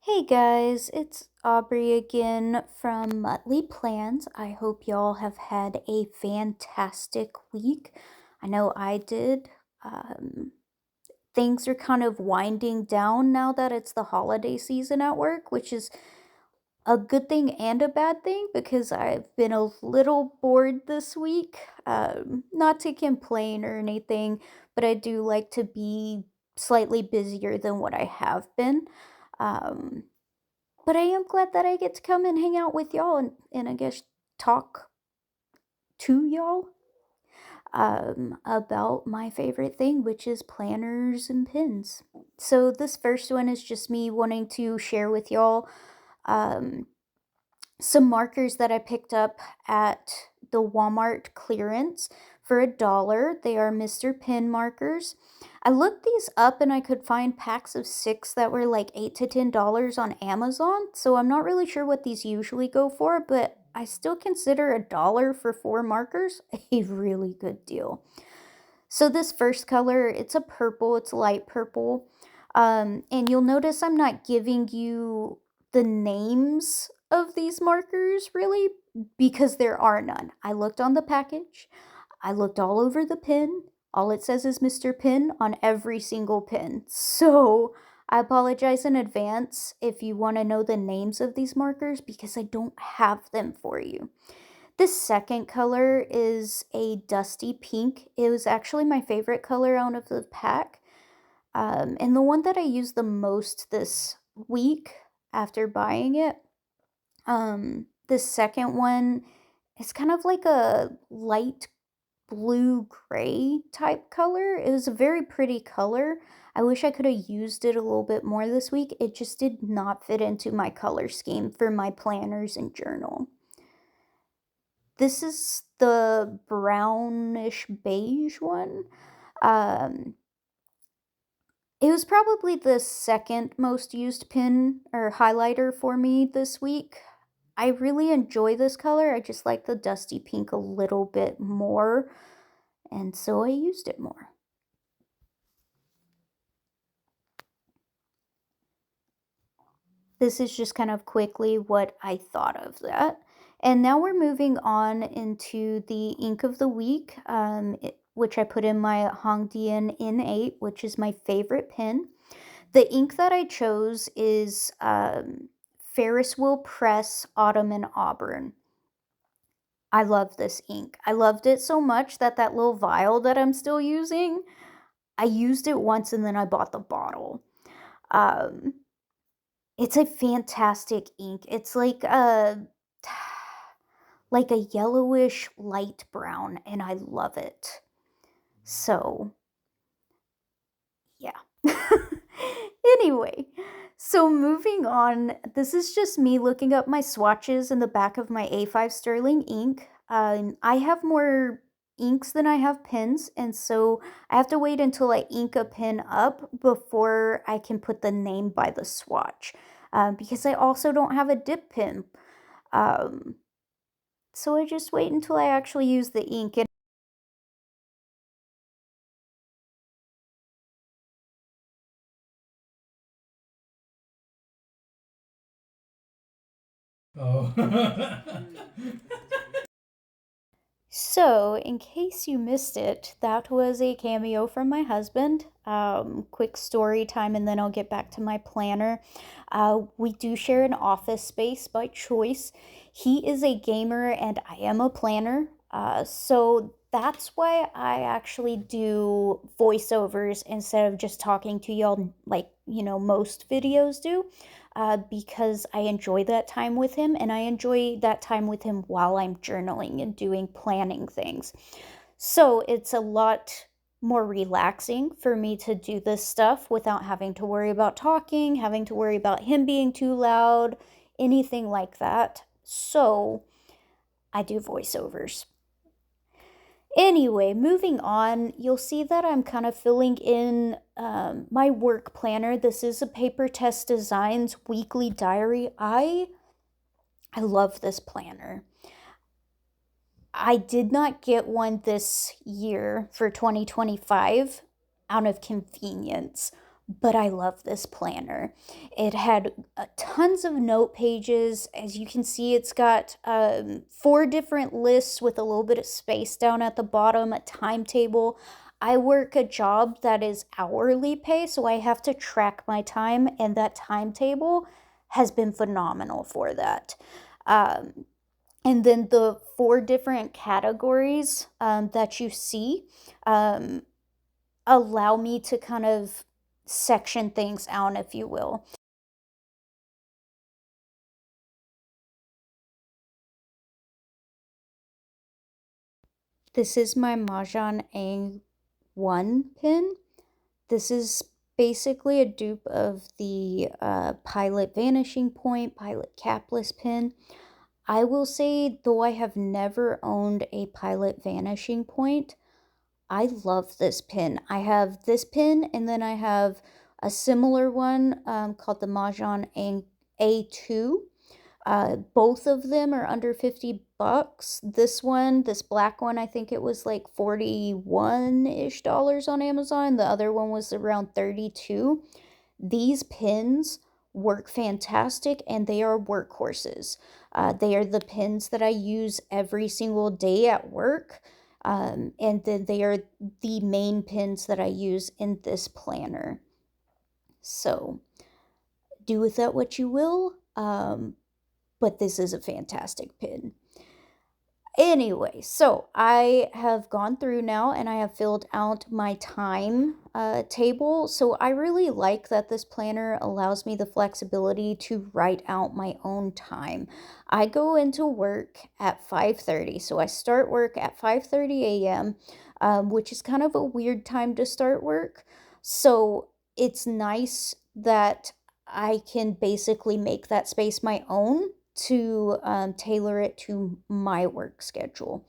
Hey guys, it's Aubrey again from Muttley Plans. I hope y'all have had a fantastic week. I know I did. Um, Things are kind of winding down now that it's the holiday season at work, which is a good thing and a bad thing because I've been a little bored this week. Not to complain or anything, but I do like to be slightly busier than what I have been. Um, but I am glad that I get to come and hang out with y'all and I guess talk to y'all about my favorite thing, which is planners and pins. So, this first one is just me wanting to share with y'all um, some markers that I picked up at the Walmart clearance for $1. They are Mr. Pin markers. I looked these up and I could find packs of 6 that were like $8 to $10 on Amazon. So I'm not really sure what these usually go for, but I still consider $1 for 4 markers a really good deal. So this first color, it's a purple, it's light purple. And you'll notice I'm not giving you the names of these markers really because there are none. I looked on the package, I looked all over the pin. All it says is Mr. Pin on every single pin. So I apologize in advance if you want to know the names of these markers because I don't have them for you. This second color is a dusty pink. It was actually my favorite color out of the pack. And the one that I used the most this week after buying it. The second one is kind of like a light blue gray type color. It was a very pretty color. I wish I could have used it a little bit more this week. It just did not fit into my color scheme for my planners and journal. This is the brownish beige one. Um, it was probably the second most used pen or highlighter for me this week. I really enjoy this color. I just like the dusty pink a little bit more, and so I used it more. This is just kind of quickly what I thought of that. And now we're moving on into the ink of the week, which I put in my Hongdian N8, which is my favorite pen. The ink that I chose is Ferris Wheel Press Autumn and Auburn. I love this ink. I loved it so much that that little vial that I'm still using, I used it once and then I bought the bottle. Um, it's a fantastic ink. It's like a yellowish light brown and I love it. So, yeah. Anyway, so moving on, this is just me looking up my swatches in the back of my A5 Sterling ink. I have more inks than I have pens, and so I have to wait until I ink a pen up before I can put the name by the swatch. Because I also don't have a dip pen. Um, so I just wait until I actually use the ink. And Oh. so, in case you missed it, that was a cameo from my husband. Quick story time, and then I'll get back to my planner. We do share an office space by choice. He is a gamer, and I am a planner. So that's why I actually do voiceovers instead of just talking to y'all like, most videos do because I enjoy that time with him and I enjoy that time with him while I'm journaling and doing planning things. So it's a lot more relaxing for me to do this stuff without having to worry about talking, having to worry about him being too loud, anything like that. So I do voiceovers. Anyway, moving on, you'll see that I'm kind of filling in my work planner. This is a Papertess Designs weekly diary. I love this planner. I did not get one this year for 2025 out of convenience, but I love this planner. It had tons of note pages. As you can see, it's got 4 different lists with a little bit of space down at the bottom, a timetable. I work a job that is hourly pay, so I have to track my time, and that timetable has been phenomenal for that. Um, and then the 4 different categories that you see um, allow me to kind of section things out, if you will. This is my Mahjong A1 pin. This is basically a dupe of the Pilot Vanishing Point, Pilot Capless pin. I will say, though I have never owned a Pilot Vanishing Point, I love this pin. I have this pin, and then I have a similar one called the Mahjong A2. Both of them are under 50 bucks. This one, this black one, I think it was like 41-ish dollars on Amazon. The other one was around 32. These pins work fantastic, and they are workhorses. They are the pins that I use every single day at work. And then they are the main pins that I use in this planner. So do with that what you will. But this is a fantastic pin. Anyway, so I have gone through now and I have filled out my time table. So I really like that this planner allows me the flexibility to write out my own time. I go into work at 5:30. So I start work at 5:30 a.m., which is kind of a weird time to start work. So it's nice that I can basically make that space my own to tailor it to my work schedule.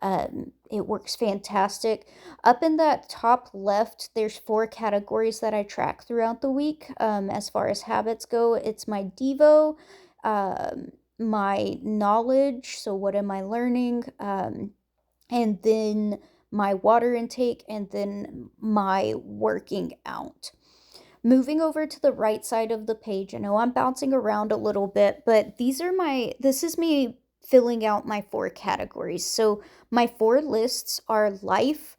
It works fantastic. Up in that top left, there's 4 categories that I track throughout the week. As far as habits go, it's my Devo, my knowledge, so what am I learning, and then my water intake, and then my working out. Moving over to the right side of the page, I know I'm bouncing around a little bit, but this is me filling out my 4 categories. So my 4 lists are life,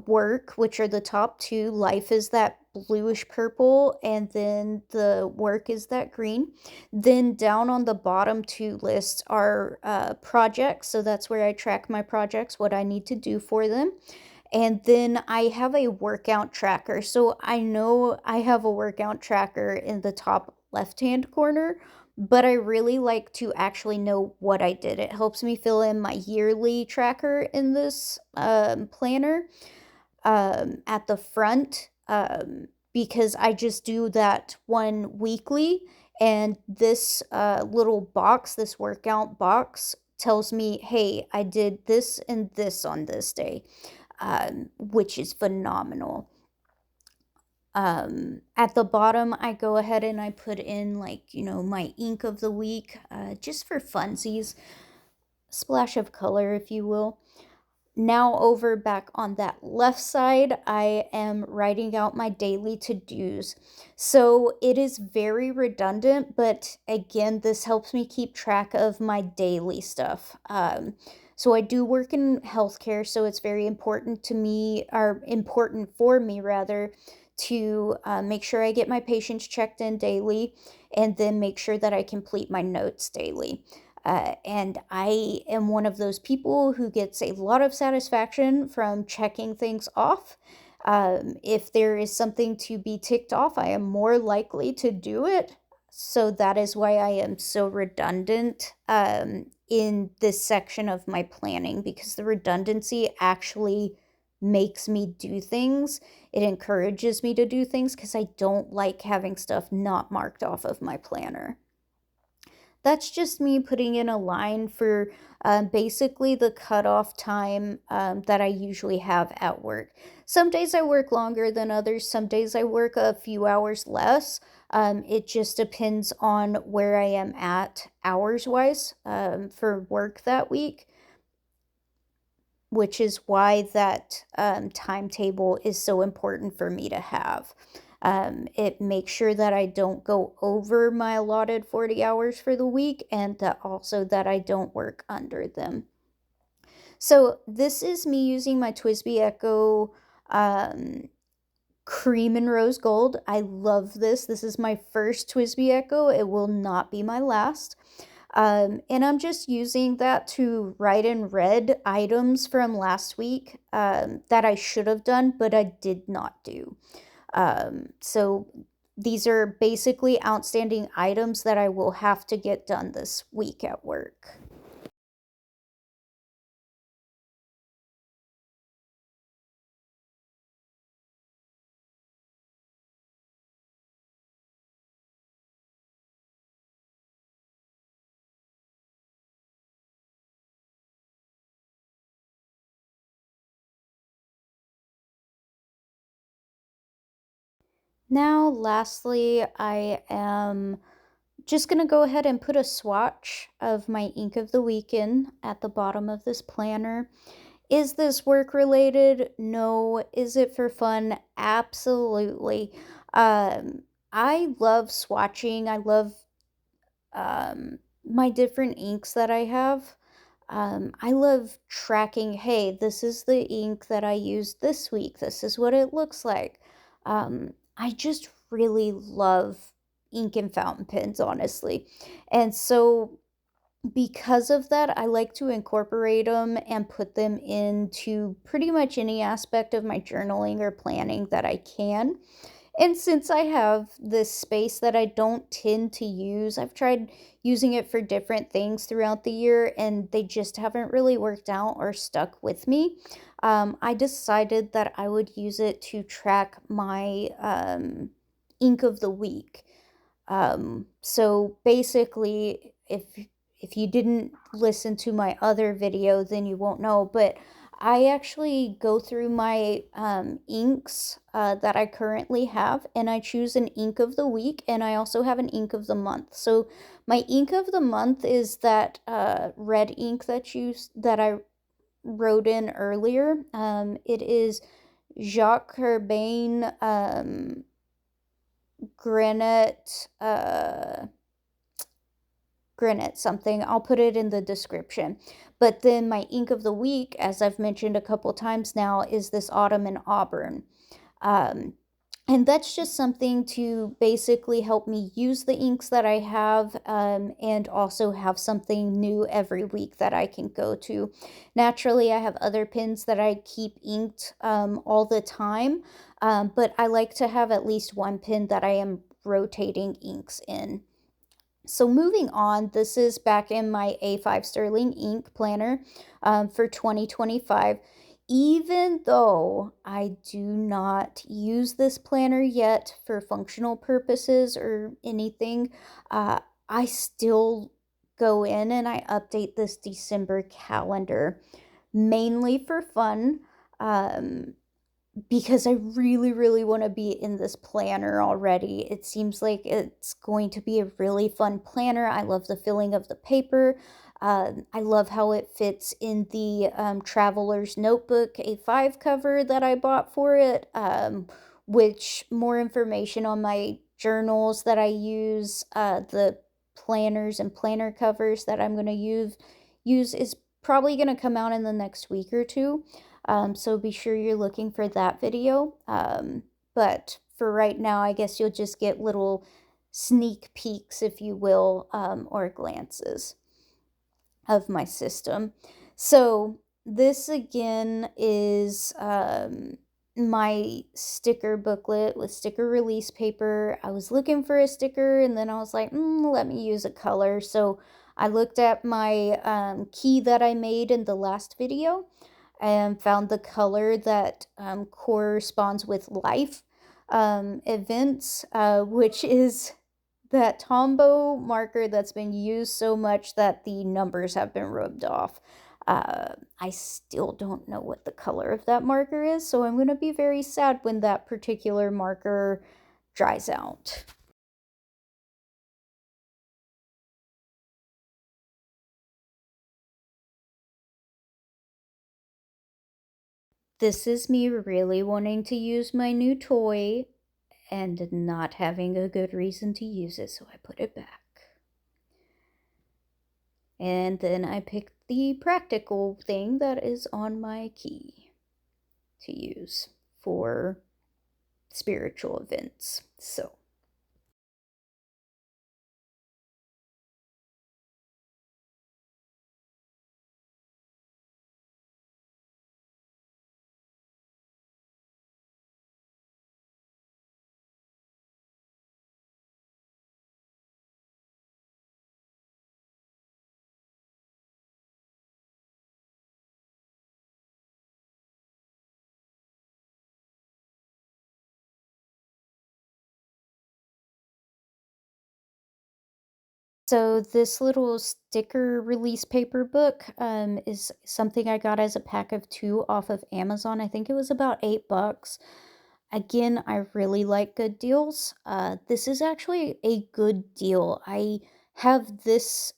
work, which are the top 2. Life is that bluish purple, and then the work is that green. Then down on the bottom 2 lists are projects. So that's where I track my projects, what I need to do for them. And then I have a workout tracker. So I know I have a workout tracker in the top left-hand corner, but I really like to actually know what I did. It helps me fill in my yearly tracker in this planner at the front because I just do that one weekly. And this little box, this workout box, tells me, hey, I did this and this on this day, which is phenomenal. At the bottom, I go ahead and I put in, like, my ink of the week, just for funsies, splash of color, if you will. Now over back on that left side, I am writing out my daily to-dos. So it is very redundant, but again, this helps me keep track of my daily stuff. So I do work in healthcare, so it's very important to me, or important for me rather, to make sure I get my patients checked in daily, and then make sure that I complete my notes daily. And I am one of those people who gets a lot of satisfaction from checking things off. If there is something to be ticked off, I am more likely to do it. So that is why I am so redundant in this section of my planning, because the redundancy actually makes me do things. It encourages me to do things because I don't like having stuff not marked off of my planner. That's just me putting in a line for basically the cutoff time that I usually have at work. Some days I work longer than others. Some days I work a few hours less. It just depends on where I am at hours-wise for work that week, which is why that timetable is so important for me to have. It makes sure that I don't go over my allotted 40 hours for the week, and that also that I don't work under them. So this is me using my Twisbi Echo um, Cream and Rose Gold. I love this. This is my first Twisbi Echo. It will not be my last. And I'm just using that to write in red items from last week that I should have done, but I did not do. So these are basically outstanding items that I will have to get done this week at work. Now, lastly, I am just going to go ahead and put a swatch of my ink of the week in at the bottom of this planner. Is this work related? No. Is it for fun? Absolutely. I love swatching. I love my different inks that I have. I love tracking, hey, this is the ink that I used this week. This is what it looks like. I just really love ink and fountain pens, honestly. And so because of that, I like to incorporate them and put them into pretty much any aspect of my journaling or planning that I can. And since I have this space that I don't tend to use, I've tried using it for different things throughout the year and they just haven't really worked out or stuck with me. I decided that I would use it to track my ink of the week. So basically, if you didn't listen to my other video, then you won't know, but I actually go through my inks that I currently have, and I choose an ink of the week, and I also have an ink of the month. So my ink of the month is that red ink that I wrote in earlier. It is Jacques Herbin Grenat Grenat something. I'll put it in the description. But then my ink of the week, as I've mentioned a couple times now, is this Autumn in Auburn. Um, and that's just something to basically help me use the inks that I have and also have something new every week that I can go to. Naturally, I have other pens that I keep inked all the time, but I like to have at least one pen that I am rotating inks in. So moving on, this is back in my A5 Sterling ink planner for 2025. Even though I do not use this planner yet for functional purposes or anything, I still go in and I update this December calendar, mainly for fun. Because I really, really want to be in this planner already. It seems like it's going to be a really fun planner. I love the feeling of the paper. I love how it fits in the Traveler's Notebook A5 cover that I bought for it, which more information on my journals that I use, the planners and planner covers that I'm going to use is probably going to come out in the next week or two. So be sure you're looking for that video. But for right now, I guess you'll just get little sneak peeks, if you will, or glances of my system. So this again is my sticker booklet with sticker release paper. I was looking for a sticker and then I was like, let me use a color. So I looked at my key that I made in the last video and found the color that corresponds with life events, which is that Tombow marker that's been used so much that the numbers have been rubbed off. I still don't know what the color of that marker is, so I'm going to be very sad when that particular marker dries out. This is me really wanting to use my new toy and not having a good reason to use it, so I put it back. And then I picked the practical thing that is on my key to use for spiritual events. So this little sticker release paper book is something I got as a pack of two off of Amazon. I think it was about $8. Again, I really like good deals. This is actually a good deal. I have this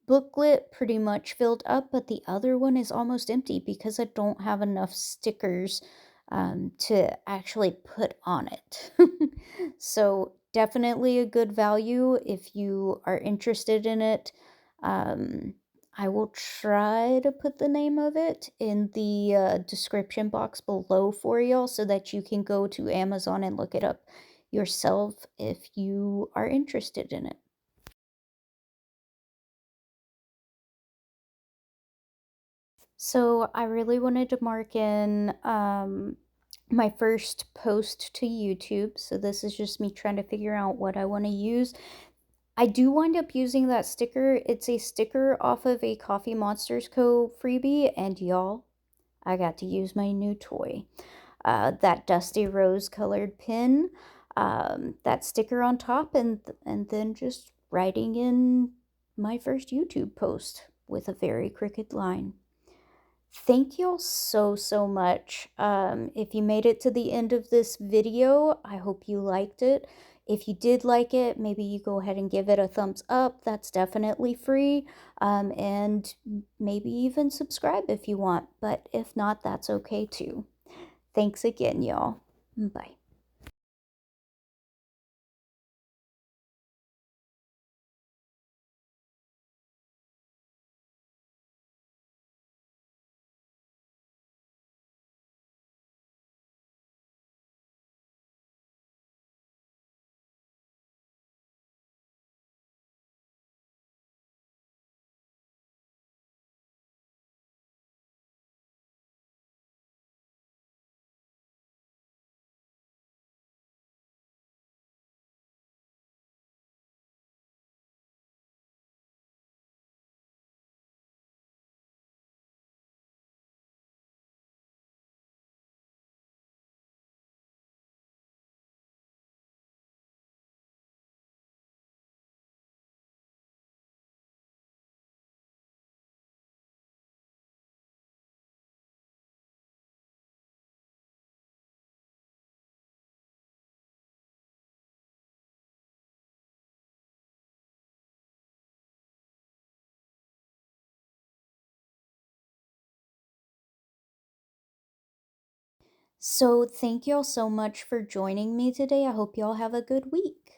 booklet pretty much filled up, but the other one is almost empty because I don't have enough stickers to actually put on it. So, definitely a good value if you are interested in it. Um, I will try to put the name of it in the description box below for y'all so that you can go to Amazon and look it up yourself if you are interested in it. So I really wanted to mark in my first post to YouTube. So this is just me trying to figure out what I want to use. I do wind up using that sticker. It's a sticker off of a Coffee Monsters Co. freebie, and y'all, I got to use my new toy. That dusty rose colored pin, that sticker on top, and then just writing in my first YouTube post with a very crooked line. Thank y'all so, so much. If you made it to the end of this video, I hope you liked it. If you did like it, maybe you go ahead and give it a thumbs up. That's definitely free. And maybe even subscribe if you want. But if not, that's okay too. Thanks again, y'all. Bye. So, thank y'all so much for joining me today. I hope y'all have a good week.